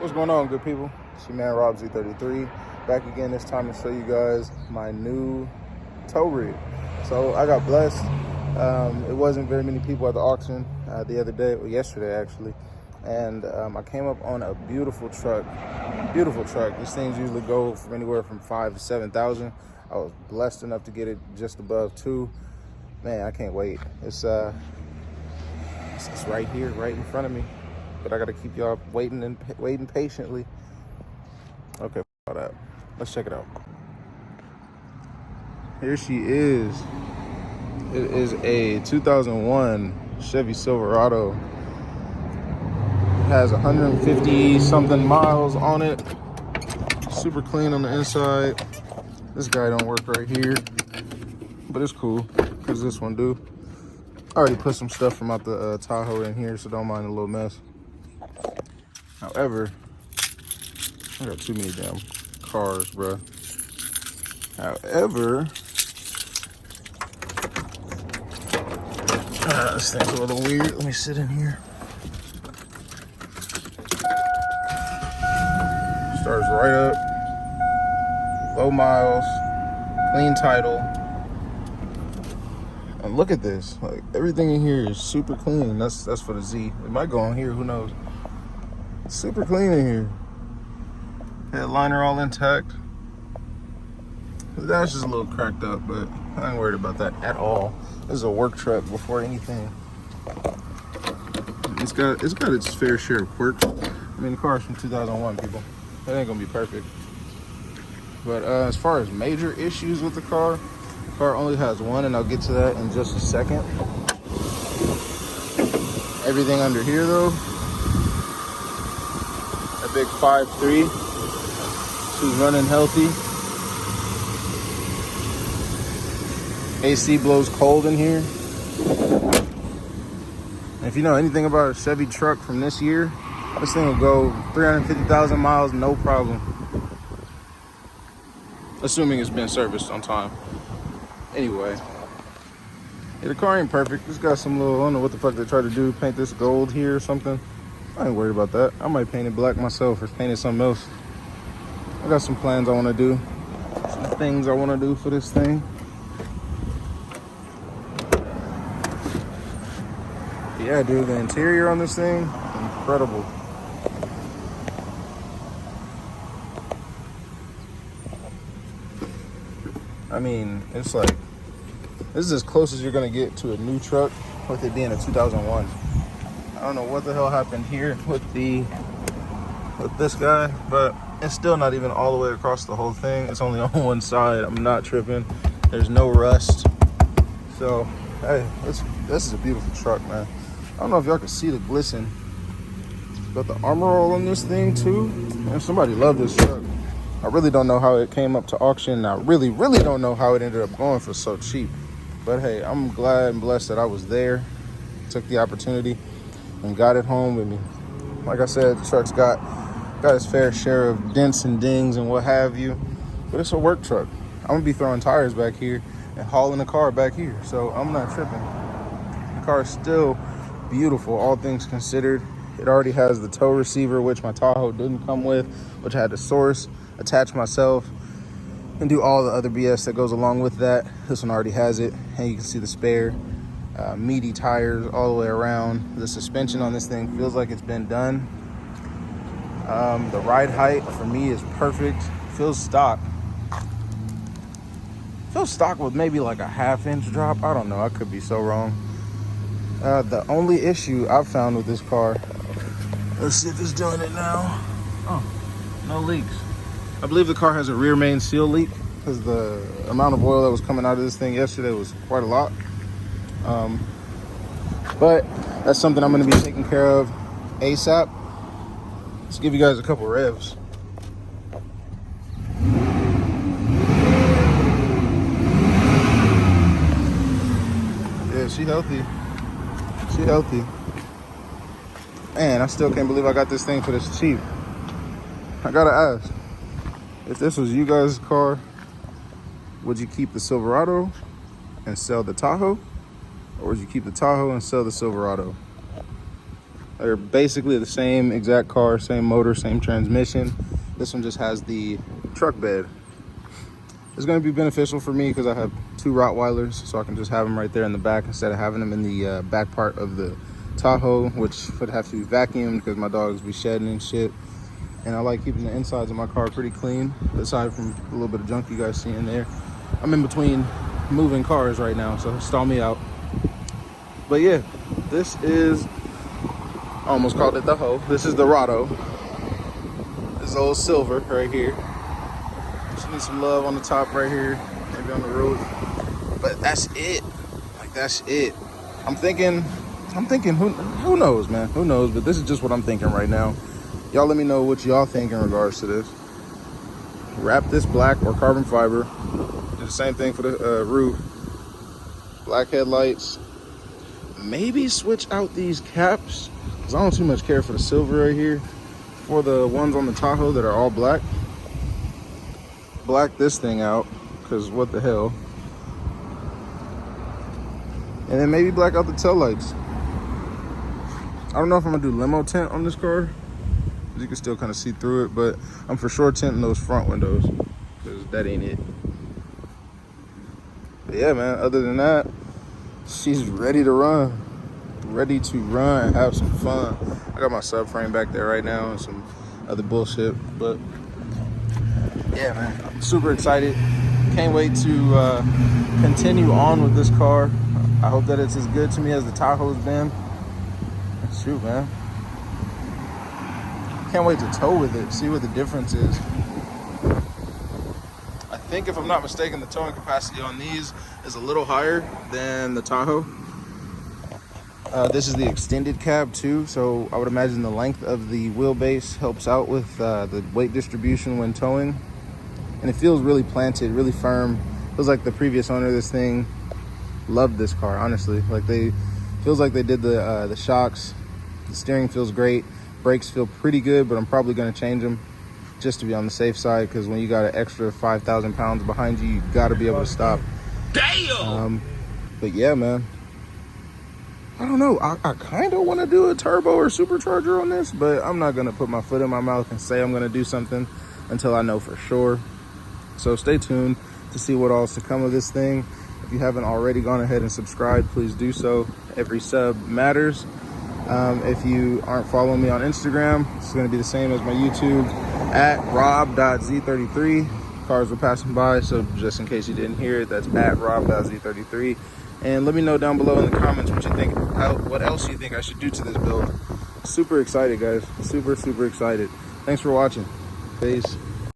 What's going on, good people? It's your man Rob Z33 back again, this time to show you guys my new tow rig. So I got blessed. It wasn't very many people at the auction the other day, or yesterday actually, and I came up on a beautiful truck. These things usually go from anywhere from 5,000 to 7,000. I was blessed enough to get it just above 2. Man, I can't wait. It's right here, right in front of me. But I gotta keep y'all waiting patiently. Okay, all that. Let's check it out. Here she is. It is a 2001 Chevy Silverado. It has 150 something miles on it. Super clean on the inside. This guy don't work right here, but it's cool because this one do. I already put some stuff from out the Tahoe in here, so don't mind a little mess. However, I got too many damn cars, bro. However, this thing's a little weird. Let me sit in here. Starts right up. Low miles. Clean title. And look at this. Like, everything in here is super clean. That's for the Z. It might go on here, who knows. Super clean in here. Headliner all intact. The dash is a little cracked up, but I ain't worried about that at all. This is a work truck before anything. It's got its fair share of quirks. I mean, the car's from 2001, people. It ain't gonna be perfect. But as far as major issues with the car only has one, and I'll get to that in just a second. Everything under here, though. A big 5.3. She's running healthy. AC blows cold in here. And if you know anything about a Chevy truck from this year, this thing will go 350,000 miles, no problem. Assuming it's been serviced on time. Anyway, yeah, the car ain't perfect. It's got some little, I don't know what the fuck they tried to do, paint this gold here or something. I ain't worried about that. I might paint it black myself or paint it something else. I got some plans I want to do. Some things I want to do for this thing. Yeah, dude, the interior on this thing, incredible. I mean, it's like, this is as close as you're gonna get to a new truck with it being a 2001. I don't know what the hell happened here with this guy, but it's still not even all the way across the whole thing. It's only on one side. I'm not tripping. There's no rust. So, hey, this is a beautiful truck, man. I don't know if y'all can see the glisten. Got the armor all on this thing too. Man, somebody loved this truck. I really don't know how it came up to auction. I really don't know how it ended up going for so cheap. But hey, I'm glad and blessed that I was there, took the opportunity, and got it home with me. Like I said, the truck's got its fair share of dents and dings and what have you, but it's a work truck. I'm gonna be throwing tires back here and hauling the car back here, so I'm not tripping. The car is still beautiful, all things considered. It already has the tow receiver, which my Tahoe didn't come with, which I had to source, attach myself, and do all the other BS that goes along with that. This one already has it, and you can see the spare meaty tires all the way around. The suspension on this thing feels like it's been done. The ride height for me is perfect. Feels stock with maybe like a 1/2 inch drop. I don't know, I could be so wrong. The only issue I've found with this car, let's see if it's doing it now. Oh, no leaks. I believe the car has a rear main seal leak because the amount of oil that was coming out of this thing yesterday was quite a lot. But that's something I'm going to be taking care of ASAP. Let's give you guys a couple revs. Yeah, she healthy. She healthy. Man, I still can't believe I got this thing for this cheap. I gotta ask, if this was you guys' car, would you keep the Silverado and sell the Tahoe? Or would you keep the Tahoe and sell the Silverado? They're basically the same exact car, same motor, same transmission. This one just has the truck bed. It's going to be beneficial for me because I have 2 Rottweilers, so I can just have them right there in the back instead of having them in the back part of the Tahoe, which would have to be vacuumed because my dogs be shedding and shit. And I like keeping the insides of my car pretty clean, aside from a little bit of junk you guys see in there. I'm in between moving cars right now, so stall me out. But yeah, this is, I almost called it the hoe. This is the Rado. This old silver right here. Just need some love on the top right here, maybe on the roof. But that's it. Like, that's it. I'm thinking, who knows, man? Who knows? But this is just what I'm thinking right now. Y'all let me know what y'all think in regards to this. Wrap this black or carbon fiber. Do the same thing for the roof. Black headlights. Maybe switch out these caps, because I don't too much care for the silver right here. For the ones on the Tahoe that are all black. Black this thing out, because what the hell. And then maybe black out the taillights. I don't know if I'm gonna do limo tint on this car. You can still kind of see through it, but I'm for sure tinting those front windows, because that ain't it. But yeah, man, other than that, she's ready to run. Ready to run and have some fun. I got my subframe back there right now and some other bullshit, but yeah, man, I'm super excited. Can't wait to continue on with this car. I hope that it's as good to me as the Tahoe's been. Shoot, man. Can't wait to tow with it, see what the difference is. I think, if I'm not mistaken, the towing capacity on these is a little higher than the Tahoe. This is the extended cab too, so I would imagine the length of the wheelbase helps out with the weight distribution when towing. And it feels really planted, really firm. Feels like the previous owner of this thing loved this car, honestly. Like, feels like they did the shocks. The steering feels great. Brakes feel pretty good, but I'm probably going to change them just to be on the safe side, because when you got an extra 5,000 pounds behind you, you got to be able to stop. Damn! But yeah, man. I don't know. I kind of want to do a turbo or supercharger on this, but I'm not going to put my foot in my mouth and say I'm going to do something until I know for sure. So stay tuned to see what all's to come of this thing. If you haven't already gone ahead and subscribed, please do so. Every sub matters. If you aren't following me on Instagram, it's going to be the same as my YouTube, at rob.z33. Cars were passing by, so just in case you didn't hear it, that's at rob.z33. And let me know down below in the comments what you think, what else you think I should do to this build. Super excited, guys. Super excited. Thanks for watching. Peace.